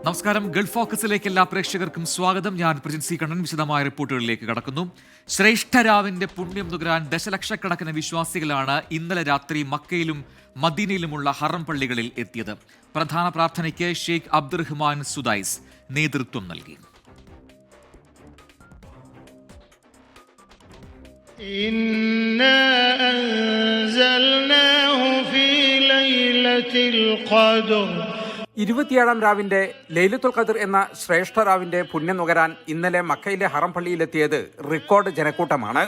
നമസ്കാരം. ഗൾഫ് ഫോക്കസിലേക്ക് എല്ലാ പ്രേക്ഷകർക്കും സ്വാഗതം. ഞാൻ പ്രജിൻ സി കണ്ണൻ. വിശദമായ റിപ്പോർട്ടുകളിലേക്ക് കടക്കുന്നു. ശ്രേഷ്ഠരാവിന്റെ പുണ്യം നുകരാൻ ദശലക്ഷക്കണക്കിന് വിശ്വാസികളാണ് ഇന്നലെ രാത്രി മക്കയിലും മദീനയിലുമുള്ള ഹറം പള്ളികളിൽ എത്തിയത്. പ്രധാന പ്രാർത്ഥനയ്ക്ക് ഷെയ്ഖ് അബ്ദുറഹ്മാൻ സുദൈസ് നേതൃത്വം നൽകി. ഇന്നാ അൻസൽനാഹു ഫീ ലൈലത്തിൽ ഖദ്ർ. 27-ാം രാവിന്റെ ലൈലത്തുൽ ഖദ്ർ എന്ന ശ്രേഷ്ഠ രാവിന്റെ പുണ്യം നുകരാൻ ഇന്നലെ മക്കയിലെ ഹറം പള്ളിയിലെത്തിയത് റെക്കോർഡ് ജനക്കൂട്ടമാണ്.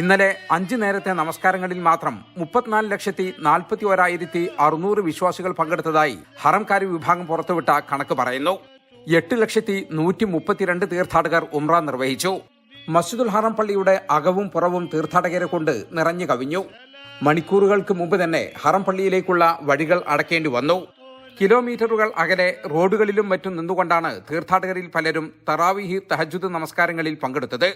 ഇന്നലെ 5 നേരത്തെ നമസ്കാരങ്ങളിൽ മാത്രം 34,41,600 വിശ്വാസികൾ പങ്കെടുത്തതായി ഹറംകാരി വിഭാഗം പുറത്തുവിട്ട കണക്ക് പറയുന്നു. 8,132 തീർത്ഥാടകർ ഉംറ നിർവഹിച്ചു. മസ്ജിദുൽ ഹറം പള്ളിയുടെ അകവും പുറവും തീർത്ഥാടകരെ കൊണ്ട് നിറഞ്ഞു കവിഞ്ഞു. മണിക്കൂറുകൾക്ക് മുമ്പ് തന്നെ ഹറം പള്ളിയിലേക്കുള്ള വഴികൾ അടയ്ക്കേണ്ടി വന്നു. കിലോമീറ്ററുകൾ അകലെ റോഡുകളിലും മറ്റും നിന്നുകൊണ്ടാണ് തീർത്ഥാടകരിൽ പലരും തറാവീഹ്, തഹജ്ജുദ് നമസ്കാരങ്ങളിൽ പങ്കെടുത്തത്.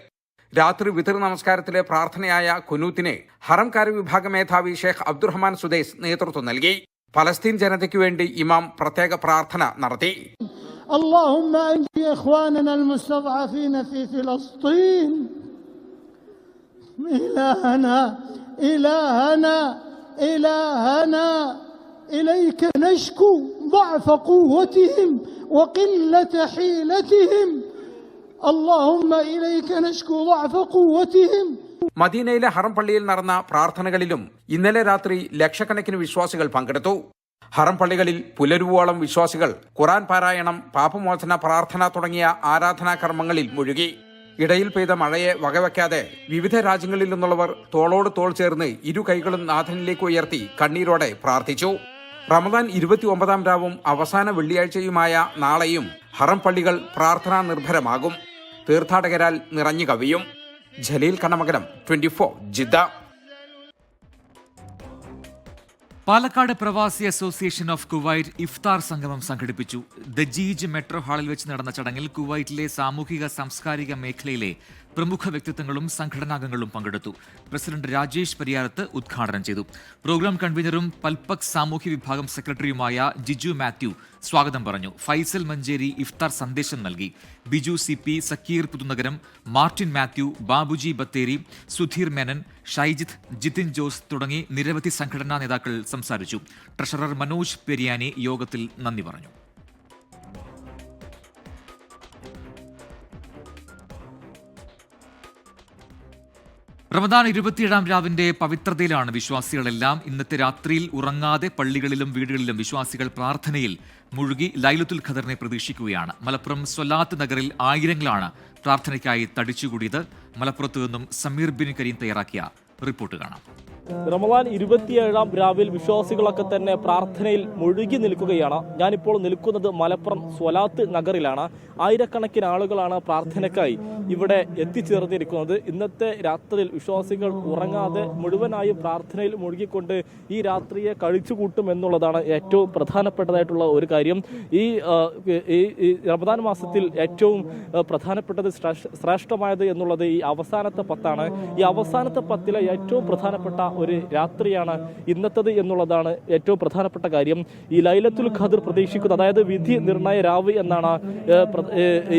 രാത്രി വിതർ നമസ്കാരത്തിലെ പ്രാർത്ഥനയായ കുനൂത്തിനെ ഹറംകാരി വിഭാഗ മേധാവി ഷെയ്ഖ് അബ്ദുറഹ്മാൻ സുദൈസ് നേതൃത്വം നൽകി. പലസ്തീൻ ജനതയ്ക്ക് വേണ്ടി ഇമാം പ്രത്യേക പ്രാർത്ഥന നടത്തി. اللهم انجي اخواننا المستضعفين في فلسطين. إلهنا إليك نشكو ضعف قوتهم وقلة حيلتهم. اللهم إليك نشكو ضعف قوتهم. മദീനയിലെ ഹറം പള്ളിയിൽ നടന്ന പ്രാർത്ഥനകളിലും ഇന്നലെ രാത്രി ലക്ഷക്കണക്കിന് വിശ്വാസികൾ പങ്കെടുത്തു. ഹറം പള്ളികളിൽ പുലരുവോളം വിശ്വാസികൾ ഖുർആൻ പാരായണം, പാപമോചന പ്രാർത്ഥന തുടങ്ങിയ ആരാധനാ കർമ്മങ്ങളിൽ മുഴുകി. ഇടയിൽ പെയ്ത മഴയെ വകവയ്ക്കാതെ വിവിധ രാജ്യങ്ങളിൽ നിന്നുള്ളവർ തോളോട് തോൾ ചേർന്ന് ഇരു കൈകളും നാഥനിലേക്ക് ഉയർത്തി കണ്ണീരോടെ പ്രാർത്ഥിച്ചു. റമദാൻ 29-ാം രാവും അവസാന വെള്ളിയാഴ്ചയുമായ നാളെയും ഹറം പള്ളികൾ പ്രാർത്ഥനാ നിർഭരമാകും. തീർത്ഥാടകരാൽ നിറഞ്ഞു കവിയും. ജലീൽ കണ്ണമംഗലം, 24 ജിദ്ദ. പാലക്കാട് പ്രവാസി അസോസിയേഷൻ ഓഫ് കുവൈറ്റ് ഇഫ്താർ സംഗമം സംഘടിപ്പിച്ചു. ദജീജ് മെട്രോ ഹാളിൽ വെച്ച് നടന്ന ചടങ്ങിൽ കുവൈറ്റിലെ സാമൂഹിക സാംസ്കാരിക മേഖലയിലെ പ്രമുഖ വ്യക്തിത്വങ്ങളും സംഘടനാംഗങ്ങളും പങ്കെടുത്തു. പ്രസിഡന്റ് രാജേഷ് പരിയാരത്ത് ഉദ്ഘാടനം ചെയ്തു. പ്രോഗ്രാം കൺവീനറും പൽപക് സാമൂഹ്യ വിഭാഗം സെക്രട്ടറിയുമായ ജിജു മാത്യു സ്വാഗതം പറഞ്ഞു. ഫൈസൽ മഞ്ചേരി ഇഫ്താർ സന്ദേശം നൽകി. ബിജു CP, സക്കീർ പുതുനഗരം, മാർട്ടിൻ മാത്യു, ബാബുജി ബത്തേരി, സുധീർ മേനൻ, ഷൈജിത്ത്, ജിതിൻ ജോസ് തുടങ്ങി നിരവധി സംഘടനാ നേതാക്കൾ സംസാരിച്ചു. ട്രഷറർ മനോജ് പെരിയാനി യോഗത്തിൽ നന്ദി പറഞ്ഞു. റമദാൻ 27-ാം രാവിന്റെ പവിത്രതയിലാണ് വിശ്വാസികളെല്ലാം. ഇന്നത്തെ രാത്രിയിൽ ഉറങ്ങാതെ പള്ളികളിലും വീടുകളിലും വിശ്വാസികൾ പ്രാർത്ഥനയിൽ മുഴുകി ലൈലത്തുൽ ഖദറിനെ പ്രതീക്ഷിക്കുകയാണ്. മലപ്പുറം സ്വലാത്ത് നഗറിൽ ആയിരങ്ങളാണ് പ്രാർത്ഥനയ്ക്കായി തടിച്ചുകൂടിയത്. മലപ്പുറത്തു നിന്നും സമീർ ബിൻ കരീം തയ്യാറാക്കിയ റിപ്പോർട്ട് കാണാം. റമദാൻ 27-ാം രാവിൽ വിശ്വാസികളൊക്കെ തന്നെ പ്രാർത്ഥനയിൽ മുഴുകി നിൽക്കുകയാണ്. ഞാനിപ്പോൾ നിൽക്കുന്നത് മലപ്പുറം സ്വലാത്ത് നഗറിലാണ്. ആയിരക്കണക്കിന് ആളുകളാണ് പ്രാർത്ഥനയ്ക്കായി ഇവിടെ എത്തിച്ചേർന്നിരിക്കുന്നത്. ഇന്നത്തെ രാത്രിയിൽ വിശ്വാസികൾ ഉറങ്ങാതെ മുഴുവനായും പ്രാർത്ഥനയിൽ മുഴുകിക്കൊണ്ട് ഈ രാത്രിയെ കഴിച്ചുകൂട്ടും എന്നുള്ളതാണ് ഏറ്റവും പ്രധാനപ്പെട്ടതായിട്ടുള്ള ഒരു കാര്യം. ഈ റമദാൻ മാസത്തിൽ ഏറ്റവും പ്രധാനപ്പെട്ടത് ശ്രേഷ്ഠമായത് എന്നുള്ളത് ഈ അവസാനത്തെ 10 ഈ അവസാനത്തെ 10 ഏറ്റവും പ്രധാനപ്പെട്ട ഒരു രാത്രിയാണ് ഇന്നത്തത് എന്നുള്ളതാണ് ഏറ്റവും പ്രധാനപ്പെട്ട കാര്യം. ഈ ലൈലത്തുൽ ഖദ്ർ പ്രതീക്ഷിക്കുന്നത്, അതായത് വിധി നിർണയ രാവ് എന്നാണ്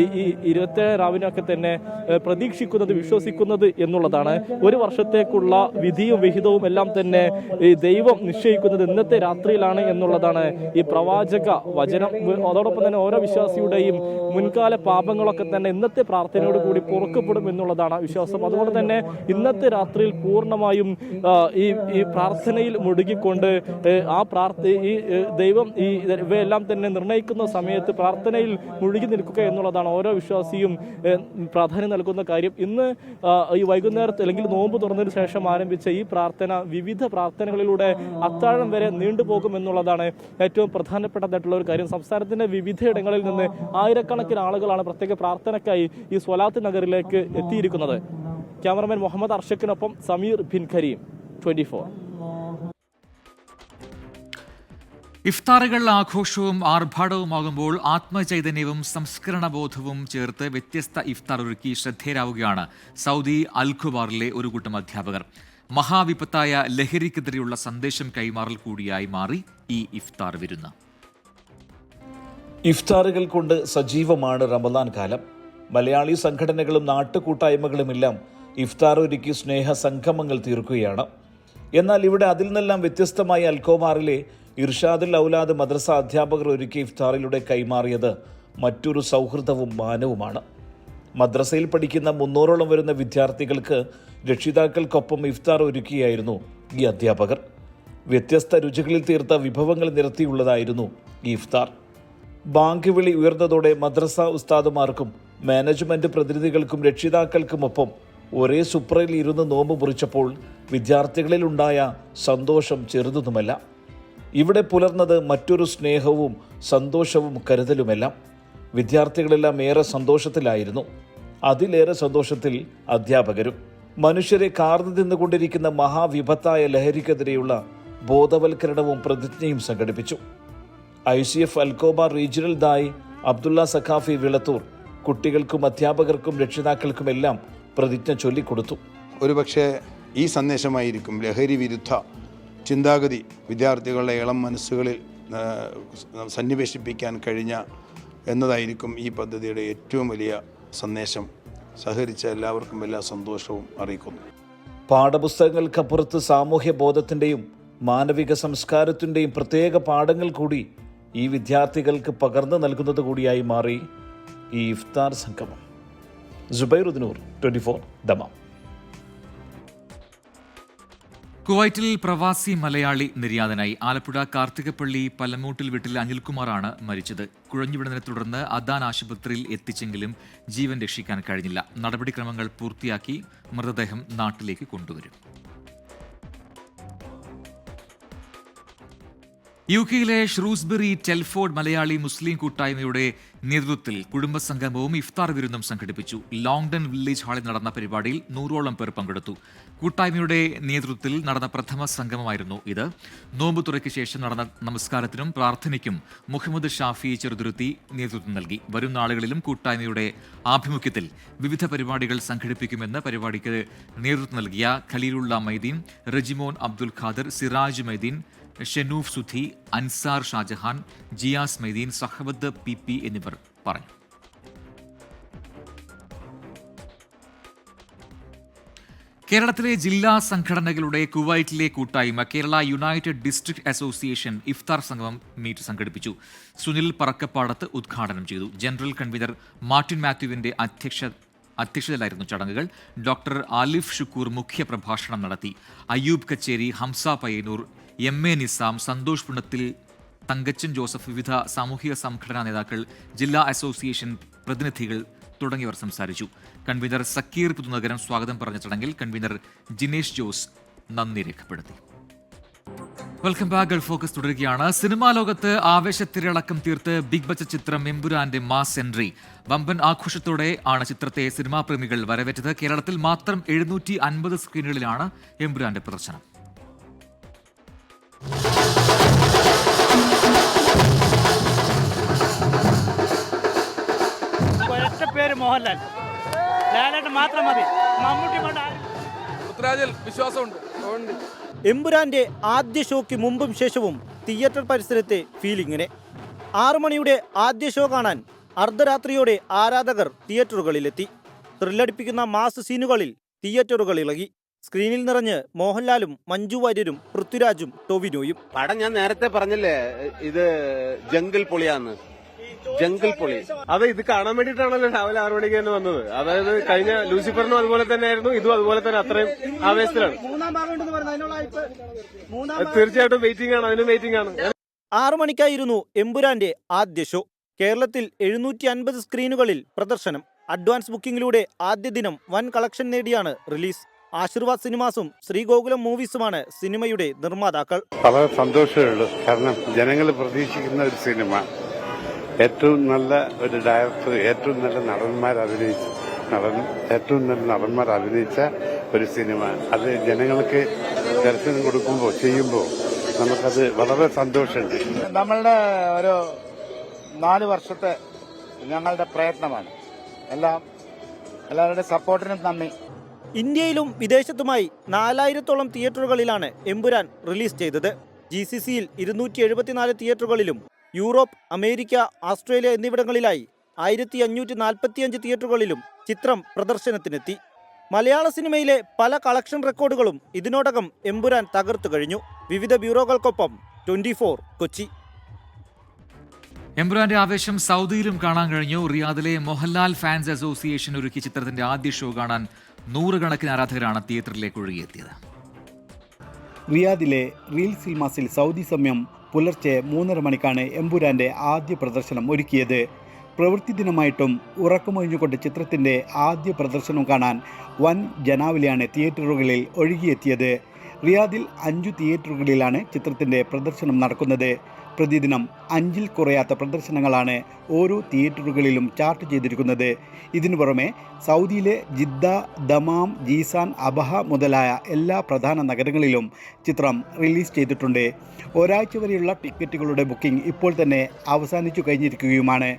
ഈ 27 രാവിനൊക്കെ തന്നെ പ്രതീക്ഷിക്കുന്നത്, വിശ്വസിക്കുന്നത് എന്നുള്ളതാണ്. ഒരു വർഷത്തേക്കുള്ള വിധിയും വിഹിതവും എല്ലാം തന്നെ ഈ ദൈവം നിശ്ചയിക്കുന്നത് ഇന്നത്തെ രാത്രിയിലാണ് എന്നുള്ളതാണ് ഈ പ്രവാചക വചനം. അതോടൊപ്പം തന്നെ ഓരോ വിശ്വാസിയുടെയും മുൻകാല പാപങ്ങളൊക്കെ തന്നെ ഇന്നത്തെ പ്രാർത്ഥനയോട് കൂടി പൊറുക്കപ്പെടും എന്നുള്ളതാണ് വിശ്വാസം. അതുകൊണ്ട് തന്നെ ഇന്നത്തെ രാത്രിയിൽ പൂർണ്ണമായും ഈ പ്രാർത്ഥനയിൽ മുഴുകിക്കൊണ്ട് ഈ ദൈവം ഇവയെല്ലാം തന്നെ നിർണ്ണയിക്കുന്ന സമയത്ത് പ്രാർത്ഥനയിൽ മുഴുകി നിൽക്കുക എന്നുള്ളതാണ് ഓരോ വിശ്വാസിയും പ്രാധാന്യം നൽകുന്ന കാര്യം. ഇന്ന് ഈ വൈകുന്നേരത്ത് അല്ലെങ്കിൽ നോമ്പ് തുറന്നതിന് ശേഷം ആരംഭിച്ച ഈ പ്രാർത്ഥന വിവിധ പ്രാർത്ഥനകളിലൂടെ അത്താഴം വരെ നീണ്ടുപോകും എന്നുള്ളതാണ് ഏറ്റവും പ്രധാനപ്പെട്ടതായിട്ടുള്ള ഒരു കാര്യം. സംസ്ഥാനത്തിന്റെ വിവിധയിടങ്ങളിൽ നിന്ന് ആയിരക്കണക്കിന് ആളുകളാണ് പ്രത്യേക പ്രാർത്ഥനയ്ക്കായി ഈ സ്വലാത്ത് നഗറിലേക്ക് എത്തിയിരിക്കുന്നത്. ക്യാമറമാൻ മുഹമ്മദ് അർഷക്കിനൊപ്പം സമീർ ബിൻ കരീം, 24. ഇഫ്താറുകൾ ആഘോഷവും ആർഭാടവുമാകുമ്പോൾ ആത്മചൈതന്യവും സംസ്കരണബോധവും ചേർത്ത് വ്യത്യസ്ത ഇഫ്താർ ഒരുക്കി ശ്രദ്ധേയരാവുകയാണ് സൗദി അൽഖുബാറിലെ ഒരു കൂട്ടം അധ്യാപകർ. മഹാവിപത്തായ ലഹരിക്കെതിരെയുള്ള സന്ദേശം കൈമാറൽ കൂടിയായി മാറി ഈ ഇഫ്താർ വിരുന്ന്. ഇഫ്താറുകൾ കൊണ്ട് സജീവമാണ് റമദാൻ കാലം. മലയാളി സംഘടനകളും നാട്ടുകൂട്ടായ്മകളുമെല്ലാം ഇഫ്താർ ഒരുക്കി സ്നേഹ സംഗമങ്ങൾ തീർക്കുകയാണ്. എന്നാൽ ഇവിടെ അതിൽ നിന്നെല്ലാം വ്യത്യസ്തമായി അൽക്കോമാറിലെ ഇർഷാദുൽ ഔലാദ് മദ്രസ അധ്യാപകർ ഒരുക്കി ഇഫ്താറിലൂടെ കൈമാറിയത് മറ്റൊരു സൗഹൃദവും മാനവുമാണ്. മദ്രസയിൽ പഠിക്കുന്ന 300ഓളം വരുന്ന വിദ്യാർത്ഥികൾക്ക് രക്ഷിതാക്കൾക്കൊപ്പം ഇഫ്താർ ഒരുക്കിയായിരുന്നു ഈ അധ്യാപകർ. വ്യത്യസ്ത രുചികളിൽ തീർത്ത വിഭവങ്ങൾ നിരത്തിയുള്ളതായിരുന്നു ഈ ഇഫ്താർ. ബാങ്ക് വിളി ഉയർന്നതോടെ മദ്രസ ഉസ്താദുമാർക്കും മാനേജ്മെന്റ് പ്രതിനിധികൾക്കും രക്ഷിതാക്കൾക്കുമൊപ്പം ഒരേ സുപ്രയിൽ ഇരുന്ന് നോമ്പ് മുറിച്ചപ്പോൾ വിദ്യാർത്ഥികളിലുണ്ടായ സന്തോഷം ചെറുതൊന്നുമല്ല. ഇവിടെ പുലർന്നത് മറ്റൊരു സ്നേഹവും സന്തോഷവും കരുതലുമെല്ലാം. വിദ്യാർത്ഥികളെല്ലാം ഏറെ സന്തോഷത്തിലായിരുന്നു. അതിലേറെ സന്തോഷത്തിൽ അധ്യാപകരും. മനുഷ്യരെ കാർന്നു തിന്നുകൊണ്ടിരിക്കുന്ന മഹാവിപത്തായ ലഹരിക്കെതിരെയുള്ള ബോധവൽക്കരണവും പ്രതിജ്ഞയും സംഘടിപ്പിച്ചു. ICF അൽക്കോബാർ റീജിയണൽ ദായി അബ്ദുള്ള സഖാഫി വിളത്തൂർ കുട്ടികൾക്കും അധ്യാപകർക്കും രക്ഷിതാക്കൾക്കുമെല്ലാം പ്രതിജ്ഞ ചൊല്ലിക്കൊടുത്തു. ഒരുപക്ഷെ ഈ സന്ദേശമായിരിക്കും ലഹരി വിരുദ്ധ ചിന്താഗതി വിദ്യാർത്ഥികളുടെ ഇളം മനസ്സുകളിൽ സന്നിവേശിപ്പിക്കാൻ കഴിഞ്ഞ എന്നതായിരിക്കും ഈ പദ്ധതിയുടെ ഏറ്റവും വലിയ സന്ദേശം. സഹകരിച്ച എല്ലാവർക്കും എല്ലാ സന്തോഷവും അറിയിക്കുന്നു. പാഠപുസ്തകങ്ങൾക്കപ്പുറത്ത് സാമൂഹ്യ ബോധത്തിൻ്റെയും മാനവിക സംസ്കാരത്തിൻ്റെയും പ്രത്യേക പാഠങ്ങൾ കൂടി ഈ വിദ്യാർത്ഥികൾക്ക് പകർന്നു നൽകുന്നത് കൂടിയായി മാറി ഈ ഇഫ്താർ സംഗമം. സുബൈറുദ്ദീനൂർ, 24 ദമാം. കുവൈറ്റിൽ പ്രവാസി മലയാളി നിര്യാതനായി. ആലപ്പുഴ കാർത്തികപ്പള്ളി പല്ലമൂട്ടിൽ വീട്ടിൽ അനിൽകുമാറാണ് മരിച്ചത്. കുഴഞ്ഞുവിടുന്നതിനെ തുടർന്ന് അദാൻ ആശുപത്രിയിൽ എത്തിച്ചെങ്കിലും ജീവൻ രക്ഷിക്കാൻ കഴിഞ്ഞില്ല. നടപടിക്രമങ്ങൾ പൂർത്തിയാക്കി മൃതദേഹം നാട്ടിലേക്ക് കൊണ്ടുവരും. UK-യിലെ ഷ്രൂസ്ബറി ടെൽഫോർഡ് മലയാളി മുസ്ലിം കൂട്ടായ്മയുടെ നേതൃത്വത്തിൽ കുടുംബസംഗമവും ഇഫ്താർ വിരുന്നും സംഘടിപ്പിച്ചു. ലോങ്ഡൺ വില്ലേജ് ഹാളിൽ നടന്ന പരിപാടിയിൽ 100ഓളം പേർ പങ്കെടുത്തു. കൂട്ടായ്മയുടെ നേതൃത്വത്തിൽ നടന്ന പ്രഥമ സംഗമമായിരുന്നു ഇത്. നോമ്പ് തുറയ്ക്ക് ശേഷം നടന്ന നമസ്കാരത്തിനും പ്രാർത്ഥനയ്ക്കും മുഹമ്മദ് ഷാഫി ചെറുതുരുത്തി നേതൃത്വം നൽകി. വരും നാളുകളിലും കൂട്ടായ്മയുടെ ആഭിമുഖ്യത്തിൽ വിവിധ പരിപാടികൾ സംഘടിപ്പിക്കുമെന്ന് പരിപാടിക്ക് നേതൃത്വം നൽകിയ ഖലീലുള്ള മൈദീൻ, റജിമോൻ അബ്ദുൽ ഖാദർ, സിറാജ് മൈദീൻ, ഷെനൂഫ് സുധി, അൻസാർ ഷാജഹാൻ, ജിയാസ് മൈദീൻ, സഹവദ് PP എന്നിവർ പറഞ്ഞു. കേരളത്തിലെ ജില്ലാ സംഘടനകളുടെ കുവൈറ്റിലെ കൂട്ടായ്മ കേരള യുണൈറ്റഡ് ഡിസ്ട്രിക്ട് അസോസിയേഷൻ ഇഫ്താർ സംഗമം മീറ്റ് സംഘടിപ്പിച്ചു. സുനിൽ പറക്കപ്പാടത്ത് ഉദ്ഘാടനം ചെയ്തു. ജനറൽ കൺവീനർ മാർട്ടിൻ മാത്യുവിന്റെ അധ്യക്ഷതയിലായിരുന്നു ചടങ്ങുകൾ. ഡോക്ടർ ആലിഫ് ഷുക്കൂർ മുഖ്യ പ്രഭാഷണം നടത്തി. അയ്യൂബ് കച്ചേരി, ഹംസ പയ്യന്നൂർ, MA നിസാം, സന്തോഷ് പുണത്തിൽ, തങ്കച്ചൻ ജോസഫ്, വിവിധ സാമൂഹിക സംഘടനാ നേതാക്കൾ, ജില്ലാ അസോസിയേഷൻ പ്രതിനിധികൾ തുടങ്ങിയവർ സംസാരിച്ചു. കൺവീനർ സക്കീർ പുതുനഗരം സ്വാഗതം പറഞ്ഞ ചടങ്ങിൽ കൺവീനർ ജിനേഷ് ജോസ് നന്ദി രേഖപ്പെടുത്തി. Welcome back. ഗൾഫ് ഫോക്കസ് തുടരുകയാണ്. സിനിമാ ലോകത്ത് ആവേശത്തിരളക്കം തീർത്ത് ബിഗ് ബജറ്റ് ചിത്രം എമ്പുരാന്റെ മാസ് എൻട്രി. വമ്പൻ ആഘോഷത്തോടെ ആണ് ചിത്രത്തെ സിനിമാ പ്രേമികൾ വരവേറ്റത്. കേരളത്തിൽ മാത്രം 750 സ്ക്രീനുകളിലാണ് എമ്പുരാന്റെ പ്രദർശനം. പേര് മോഹൻലാൽ, ലാലേട്ടൻ മാത്രം മതി. മമ്മൂട്ടി വിശ്വാസമുണ്ട്. എമ്പുരാന്റെ ആദ്യ ഷോയ്ക്ക് മുമ്പും ശേഷവും തിയേറ്റർ പരിസരത്തെ ഫീലിങ്ങിനെ 6 മണിയുടെ ആദ്യ ഷോ കാണാൻ അർദ്ധരാത്രിയോടെ ആരാധകർ തിയേറ്ററുകളിലെത്തി. ത്രില്ലടിപ്പിക്കുന്ന മാസ് സീനുകളിൽ തിയേറ്ററുകൾ ഇളകി. സ്ക്രീനിൽ നിറഞ്ഞ് മോഹൻലാലും മഞ്ജു വാര്യരും പൃഥ്വിരാജും ടൊവിനോയും. പടം ഞാൻ നേരത്തെ പറഞ്ഞില്ലേ, ഇത് ജംഗിൾ പൊളിയാന്ന്. ജംഗിൾ പൊളി. അത് ഇത് കാണാൻ വേണ്ടിയിട്ടാണല്ലോ രാവിലെ 6 മണിക്ക് തന്നെ വന്നത്. അതായത് കഴിഞ്ഞ ലൂസിഫറിനും അതുപോലെ തന്നെ ആയിരുന്നു, ഇതും അതുപോലെ തന്നെ അത്രയും ആവേശത്തിലാണ്. തീർച്ചയായിട്ടും വെയിറ്റിംഗ് ആണ്, അതിനും വെയിറ്റിംഗ് ആണ്. 6 മണിക്കായിരുന്നു എമ്പുരാന്റെ ആദ്യ ഷോ. കേരളത്തിൽ 750 സ്ക്രീനുകളിൽ പ്രദർശനം. അഡ്വാൻസ് ബുക്കിംഗിലൂടെ ആദ്യ ദിനം വൻ കളക്ഷൻ നേടിയാണ് റിലീസ്. ആശീർവാദ് സിനിമാസും ശ്രീഗോകുലം മൂവീസുമാണ് സിനിമയുടെ നിർമ്മാതാക്കൾ. വളരെ സന്തോഷമുള്ളൂ. കാരണം ജനങ്ങൾ പ്രതീക്ഷിക്കുന്ന ഒരു സിനിമ, ഏറ്റവും നല്ല ഒരു ഡയറക്ടർ, ഏറ്റവും നല്ല നടന്മാർ അഭിനയിച്ച ഒരു സിനിമ, അത് ജനങ്ങൾക്ക് ദർശനം കൊടുക്കുമ്പോൾ ചെയ്യുമ്പോൾ നമുക്കത് വളരെ സന്തോഷമുണ്ട്. നമ്മളുടെ ഒരു 4 വർഷത്തെ ഞങ്ങളുടെ പ്രയത്നമാണ്. എല്ലാവരുടെ സപ്പോർട്ടിനും നന്ദി. ഇന്ത്യയിലും വിദേശത്തുമായി 4000-ഓളം തിയേറ്ററുകളിലാണ് എമ്പുരാൻ റിലീസ് ചെയ്തത്. GCCയിൽ 274 തിയേറ്ററുകളിലും യൂറോപ്പ്, അമേരിക്ക, ഓസ്ട്രേലിയ എന്നിവിടങ്ങളിലായി 1545 തിയേറ്ററുകളിലും ചിത്രം പ്രദർശനത്തിനെത്തി. മലയാള സിനിമയിലെ പല കളക്ഷൻ റെക്കോർഡുകളും ഇതിനോടകം എമ്പുരാൻ തകർത്തു കഴിഞ്ഞു. വിവിധ ബ്യൂറോകൾക്കൊപ്പം 24 കൊച്ചി. എംപുരാന്റെ ആവേശം സൗദിയിലും കാണാൻ കഴിഞ്ഞു. റിയാദിലെ മോഹൻലാൽ ഫാൻസ് അസോസിയേഷൻ ഒരുക്കിയ ചിത്രത്തിന്റെ ആദ്യ ഷോ കാണാൻ നൂറുകണക്കിന് ആരാധകരാണ് തിയേറ്ററിലേക്ക് ഒഴുകിയെത്തിയത്. റിയാദിലെ റീൽ സിൽമാസിൽ സൗദി സമയം പുലർച്ചെ 3:30 മണിക്കാണ് എംപുരാന്റെ ആദ്യ പ്രദർശനം ഒരുക്കിയത്. പ്രവൃത്തി ദിനമായിട്ടും ഉറക്കമൊഴിഞ്ഞുകൊണ്ട് ചിത്രത്തിന്റെ ആദ്യ പ്രദർശനം കാണാൻ വൻ ജനാവലിയാണ് തിയേറ്ററുകളിൽ ഒഴുകിയെത്തിയത്. റിയാദിൽ 5 തിയേറ്ററുകളിലാണ് ചിത്രത്തിന്റെ പ്രദർശനം നടക്കുന്നത്. പ്രതിദിനം 5-ൽ കുറയാത്ത പ്രദർശനങ്ങളാണ് ഓരോ തിയേറ്ററുകളിലും ചാർട്ട് ചെയ്തിരിക്കുന്നത്. ഇതിനു പുറമെ സൗദിയിലെ ജിദ്ദ, ദമാം, ജീസാൻ, അബഹ മുതലായ എല്ലാ പ്രധാന നഗരങ്ങളിലും ചിത്രം റിലീസ് ചെയ്തിട്ടുണ്ട്. ഒരാഴ്ച വരെയുള്ള ടിക്കറ്റുകളുടെ ബുക്കിംഗ് ഇപ്പോൾ തന്നെ അവസാനിച്ചു കഴിഞ്ഞിരിക്കുകയുമാണ്.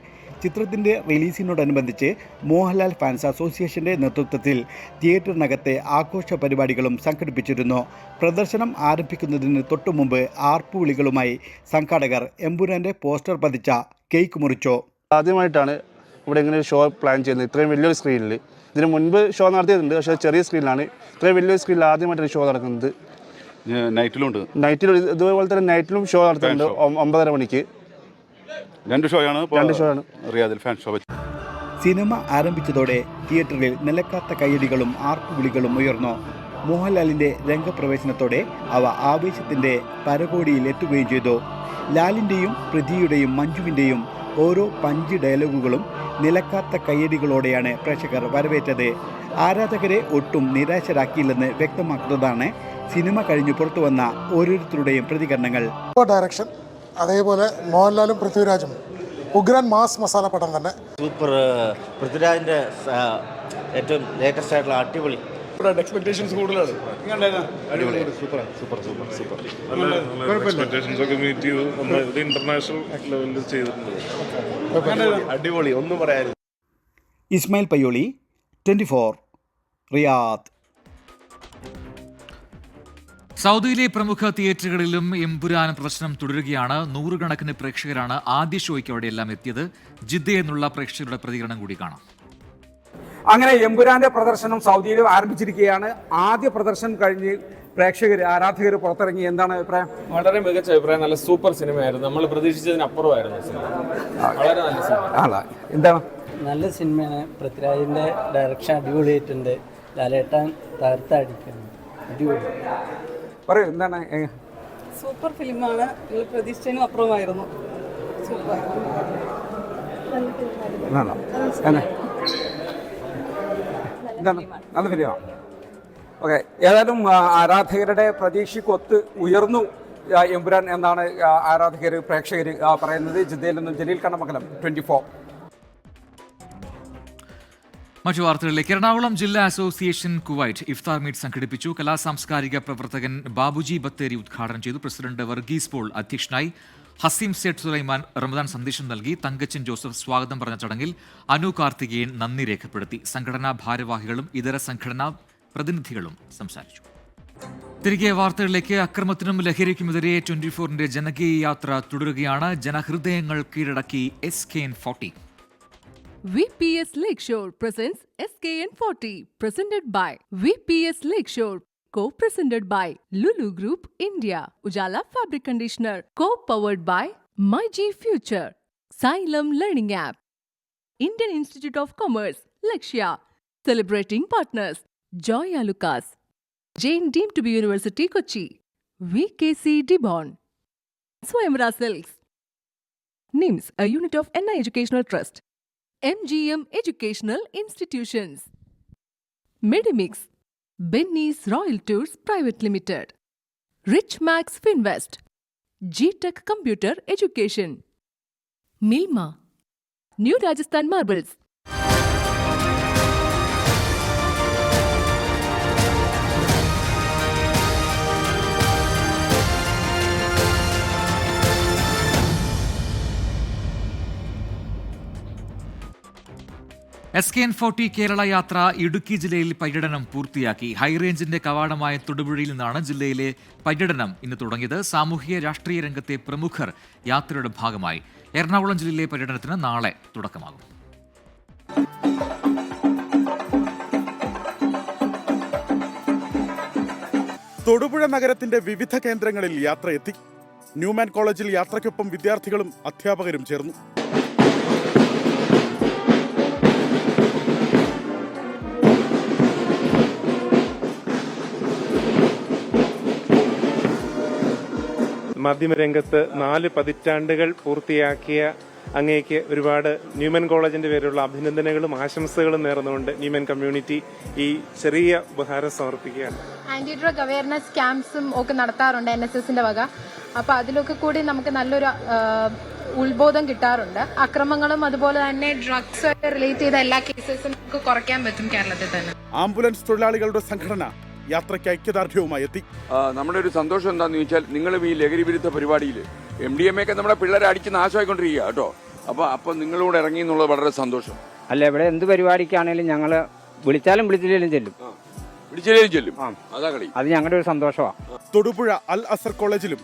ചിത്രത്തിൻ്റെ റിലീസിനോടനുബന്ധിച്ച് മോഹൻലാൽ ഫാൻസ് അസോസിയേഷൻ്റെ നേതൃത്വത്തിൽ തിയേറ്ററിനകത്തെ ആഘോഷ പരിപാടികളും സംഘടിപ്പിച്ചിരുന്നു. പ്രദർശനം ആരംഭിക്കുന്നതിന് തൊട്ടു മുമ്പ് ആർപ്പുവിളികളുമായി സംഘാടകർ എംപുരാൻ്റെ പോസ്റ്റർ പതിച്ച കേക്ക് മുറിച്ചു. ആദ്യമായിട്ടാണ് ഇവിടെ ഇങ്ങനെ ഷോ പ്ലാൻ ചെയ്യുന്നത്, ഇത്രയും വലിയൊരു സ്ക്രീനിൽ. ഇതിന് മുൻപ് ഷോ നടത്തിയിട്ടുണ്ട്, പക്ഷേ ചെറിയ സ്ക്രീനിലാണ്. ഇത്രയും വലിയൊരു സ്ക്രീനിൽ ആദ്യമായിട്ടാണ് ഷോ നടക്കുന്നത്. നൈറ്റിലും ഇതുപോലെ തന്നെ നൈറ്റിലും ഷോ നടത്തുന്നുണ്ട്. 9:30 മണിക്ക് 2 ഷോയാണ് റിയാദിൽ ഫാൻ ഷോ. സിനിമ ആരംഭിച്ചതോടെ തിയേറ്ററിൽ നിലക്കാത്ത കയ്യടികളും ആർപ്പുവിളികളും ഉയർന്നു. മോഹൻലാലിൻ്റെ രംഗപ്രവേശനത്തോടെ അവ ആവേശത്തിൻ്റെ പരകോടിയിൽ എത്തുകയും ചെയ്തു. ലാലിൻ്റെയും പൃഥ്വിയുടെയും മഞ്ജുവിൻ്റെയും ഓരോ പഞ്ച് ഡയലോഗുകളും നിലക്കാത്ത കയ്യടികളോടെയാണ് പ്രേക്ഷകർ വരവേറ്റത്. ആരാധകരെ ഒട്ടും നിരാശരാക്കിയില്ലെന്ന് വ്യക്തമാക്കുന്നതാണ് സിനിമ കഴിഞ്ഞു പുറത്തു വന്ന ഓരോരുത്തരുടെയും പ്രതികരണങ്ങൾ. ഡയറക്ഷൻ, അതേപോലെ മോഹൻലാലും പൃഥ്വിരാജും ഉഗ്രൻ മാസ് മസാല പടം തന്നെ. സൂപ്പർ. പൃഥ്വിരാജിന്റെ ഏറ്റവും ലേറ്റസ്റ്റ് ആയിട്ടുള്ള അടിപൊളി. എക്സ്പെക്ടേഷൻസ് കൂടുതലാണ്. ഇന്റർനാഷണൽ ലെവലിൽ ചെയ്തിട്ടുണ്ട്. അടിപൊളി, ഒന്നും പറയാനില്ല. ഇസ്മായിൽ പയ്യോളി, 24 റിയാദ്. സൗദിയിലെ പ്രമുഖ തിയേറ്ററുകളിലും എംപുരാൻ പ്രദർശനം തുടരുകയാണ്. നൂറുകണക്കിന് പ്രേക്ഷകരാണ് ആദ്യ ഷോയ്ക്ക് അവിടെയെല്ലാം എത്തിയത്. ജിദ്ദയിൽ നിന്നുള്ള പ്രേക്ഷകരുടെ പ്രതികരണം കൂടി കാണാം. അങ്ങനെ എംപുരാന്റെ പ്രദർശനം സൗദിയിൽ ആരംഭിച്ചിരിക്കുകയാണ്. ആദ്യ പ്രദർശനം കഴിഞ്ഞ് ആരാധകർ പുറത്തിറങ്ങി. എന്താണ് അഭിപ്രായം? വളരെ മികച്ച അഭിപ്രായം. നല്ല സൂപ്പർ സിനിമയായിരുന്നു. നമ്മൾ പ്രതീക്ഷിച്ചതിനപ്പുറമായിരുന്നു സിനിമ. വളരെ നല്ല സിനിമ. എന്താണ്? നല്ല സിനിമയാണ്. പൃഥ്വിരാജിന്റെ ഡയറക്ഷൻ അടിപൊളിയായിട്ടുണ്ട്. ലാലേട്ടൻ തകർത്തടിക്കുന്നു. അടിപൊളി. പറയൂ, എന്താണ്? സൂപ്പർ ഫിലിമാണ്. നിങ്ങൾ പ്രതീക്ഷിച്ചതിനും അപ്പുറമായിരുന്നു. സൂപ്പർ. എന്താണ്? നല്ല ഫിലിമാണ്. ഓക്കെ, ഏതായാലും ആരാധകരുടെ പ്രതീക്ഷയ്ക്കൊത്ത് ഉയർന്നു എംപുരാൻ എന്നാണ് പ്രേക്ഷകർ പറയുന്നത്. ജിദ്ദയിൽ നിന്നും ജലീൽ കണ്ണമംഗലം, 24. മറ്റു വാർത്തകളിലേക്ക്. എറണാകുളം ജില്ലാ അസോസിയേഷൻ കുവൈറ്റ് ഇഫ്താർ മീറ്റ് സംഘടിപ്പിച്ചു. കലാസാംസ്കാരിക പ്രവർത്തകൻ ബാബുജി ബത്തേരി ഉദ്ഘാടനം ചെയ്തു. പ്രസിഡന്റ് വർഗീസ് പോൾ അധ്യക്ഷനായി. ഹസീം സേഠ് സുലൈമാൻ റമദാൻ സന്ദേശം നൽകി. തങ്കച്ചൻ ജോസഫ് സ്വാഗതം പറഞ്ഞ ചടങ്ങിൽ അനു കാർത്തികേയൻ നന്ദി രേഖപ്പെടുത്തി. സംഘടനാ ഭാരവാഹികളും ഇതര സംഘടനാ പ്രതിനിധികളും സംസാരിച്ചു. തിരികെ വാർത്തകളിലേക്ക്. അക്രമത്തിനും ലഹരിക്കുമെതിരെ 24ന്റെ ജനകീയ യാത്ര തുടരുകയാണ്. ജനഹൃദയങ്ങൾ കീഴടക്കി SKN40. VPS Lakeshore presents SKN40, presented by VPS Lakeshore, co-presented by Lulu Group India, Ujala Fabric Conditioner, co-powered by MyG Future, Xylem Learning App, Indian Institute of Commerce, Lakshya, celebrating partners, Joya Lucas, Jain Deemed to be University Kochi, VKC Dibon, Swayamvara Silks, NIMS, a unit of NI Educational Trust, MGM Educational Institutions, Medimix, Benny's Royal Tours Private Limited, Rich Max Finvest, G-Tech Computer Education, Milma, New Rajasthan Marbles. SKN40 Kerala യാത്ര ഇടുക്കി ജില്ലയിൽ പര്യടനം പൂർത്തിയാക്കി. ഹൈറേഞ്ചിന്റെ കവാടമായ തൊടുപുഴയിൽ നിന്നാണ് ജില്ലയിലെ പര്യടനം ഇന്ന് തുടങ്ങിയത്. സാമൂഹിക രാഷ്ട്രീയ രംഗത്തെ പ്രമുഖർ യാത്രയുടെ ഭാഗമായി. എറണാകുളം ജില്ലയിലെ പര്യടനത്തിന് നാളെ തുടക്കമാകും. തൊടുപുഴ നഗരത്തിന്റെ വിവിധ കേന്ദ്രങ്ങളിൽ യാത്രയെത്തി. ന്യൂമാൻ കോളേജിൽ യാത്രയ്ക്കൊപ്പം വിദ്യാർത്ഥികളും അധ്യാപകരും ചേർന്നു. മാധ്യമരംഗത്ത് 4 പതിറ്റാണ്ടുകൾ പൂർത്തിയാക്കിയ അങ്ങേക്ക് ഒരുപാട് ന്യൂമൻ കോളേജിന്റെ പേരിലുള്ള അഭിനന്ദനങ്ങളും ആശംസകളും നേർന്നുകൊണ്ട് ന്യൂമൻ കമ്മ്യൂണിറ്റി ഈ ചെറിയ ഉപഹാരം സമർപ്പിക്കുകയാണ്. ആന്റി ഡ്രഗ് അവയർനെസ് ക്യാമ്പ്സും ഒക്കെ നടത്താറുണ്ട് NSSന്റെ വക. അപ്പൊ അതിലൊക്കെ കൂടി നമുക്ക് നല്ലൊരു ഉത്ബോധം കിട്ടാറുണ്ട്. അക്രമങ്ങളും അതുപോലെ തന്നെ ഡ്രഗ്സ് റിലേറ്റ് ചെയ്ത എല്ലാ കേസസും നമുക്ക് കുറയ്ക്കാൻ പറ്റും കേരളത്തിൽ തന്നെ. ആംബുലൻസ് തൊഴിലാളികളുടെ സംഘടന യാത്രയ്ക്ക് ഐക്യദാർഢ്യവുമായി എത്തി. നമ്മുടെ ഒരു സന്തോഷം എന്താന്ന് ചോദിച്ചാൽ, നിങ്ങളും ഈ ലഹരി വിരുദ്ധ പരിപാടിയിൽ MDMA ഒക്കെ നമ്മുടെ പിള്ളേരെ അടിച്ച് നാശമായിക്കൊണ്ടിരിക്കുക കേട്ടോ. അപ്പൊ നിങ്ങളോട് ഇറങ്ങി എന്നുള്ളത് വളരെ സന്തോഷം. അല്ല, ഇവിടെ എന്ത് പരിപാടിക്കാണേലും ഞങ്ങൾ വിളിച്ചാലും വിളിച്ചില്ലേലും ചെല്ലും. അതാ കളി. അത് ഞങ്ങളുടെ ഒരു സന്തോഷമാണ്. തൊടുപുഴ അൽ അസർ കോളേജിലും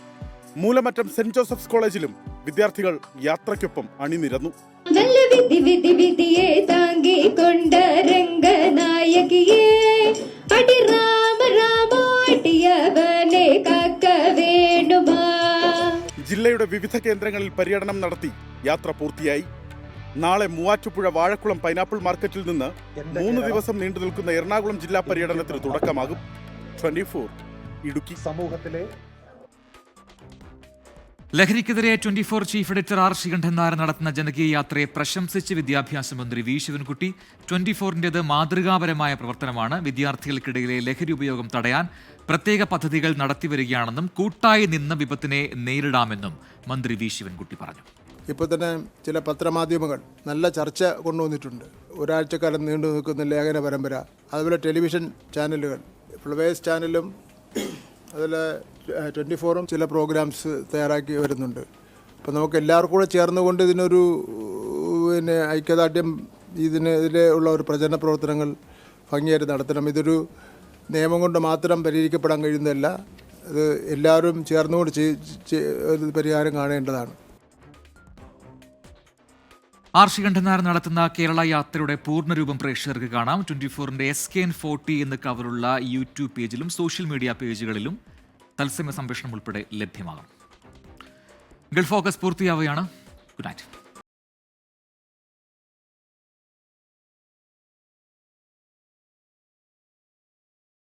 മൂലമറ്റം സെന്റ് ജോസഫ്സ് കോളേജിലും വിദ്യാർത്ഥികൾ യാത്രയ്ക്കൊപ്പം അണിനിരന്നു. ജില്ലയുടെ വിവിധ കേന്ദ്രങ്ങളിൽ പര്യടനം നടത്തി യാത്ര പൂർത്തിയായി. നാളെ മൂവാറ്റുപുഴ വാഴക്കുളം പൈനാപ്പിൾ മാർക്കറ്റിൽ നിന്ന് 3 ദിവസം നീണ്ടു നിൽക്കുന്ന എറണാകുളം ജില്ലാ പര്യടനത്തിന് തുടക്കമാകും. 24 ഇടുക്കി. സമൂഹത്തിലെ ലഹരിക്കെതിരെ 24 chief editor R. Sreekandan Nair നടത്തുന്ന ജനകീയ യാത്രയെ പ്രശംസിച്ച് വിദ്യാഭ്യാസ മന്ത്രി വി. ശിവൻകുട്ടി. 24-ന്റേത് മാതൃകാപരമായ പ്രവർത്തനമാണ്. വിദ്യാർത്ഥികൾക്കിടയിലെ ലഹരി ഉപയോഗം തടയാൻ പ്രത്യേക പദ്ധതികൾ നടത്തിവരികയാണെന്നും കൂട്ടായി നിന്ന് വിപത്തിനെ നേരിടാമെന്നും മന്ത്രി വി. ശിവൻകുട്ടി പറഞ്ഞു. ഇപ്പോൾ തന്നെ ചില പത്രമാധ്യമങ്ങൾ നല്ല ചർച്ച കൊണ്ടുവന്നിട്ടുണ്ട്. ഒരാഴ്ചക്കാലം നീണ്ടു നിൽക്കുന്ന ലേഖന പരമ്പര, അതുപോലെ ടെലിവിഷൻ ചാനലുകൾ, ഫ്ലവേഴ്സ് ചാനലും അതുപോലെ 24-ഉം ചില പ്രോഗ്രാംസ് തയ്യാറാക്കി വരുന്നുണ്ട്. അപ്പോൾ നമുക്ക് എല്ലാവർക്കും കൂടെ ചേർന്നുകൊണ്ട് ഇതിനൊരു ഐക്യദാർഢ്യം ഇതിലെ ഉള്ള ഒരു പ്രചരണ പ്രവർത്തനങ്ങൾ ഭംഗിയായിട്ട് നടത്തണം. ഇതൊരു നിയമം കൊണ്ട് മാത്രം പരിഹരിക്കപ്പെടാൻ കഴിയുന്നതല്ല. അത് എല്ലാവരും ചേർന്നുകൊണ്ട് ഒരു പരിഹാരം കാണേണ്ടതാണ്. R. ശ്രീകണ്ഠൻ നായർ നടത്തുന്ന കേരള യാത്രയുടെ പൂർണ്ണരൂപം പ്രേക്ഷകർക്ക് കാണാം. 24-ന്റെ SKN40 എന്ന് കവറുള്ള യൂട്യൂബ് പേജിലും സോഷ്യൽ മീഡിയ പേജുകളിലും തത്സമയ സംപ്രേഷണം ഉൾപ്പെടെ ലഭ്യമാകും. ഗൾഫ് ഫോക്കസ് പൂർത്തിയാവുകയാണ്. Good night.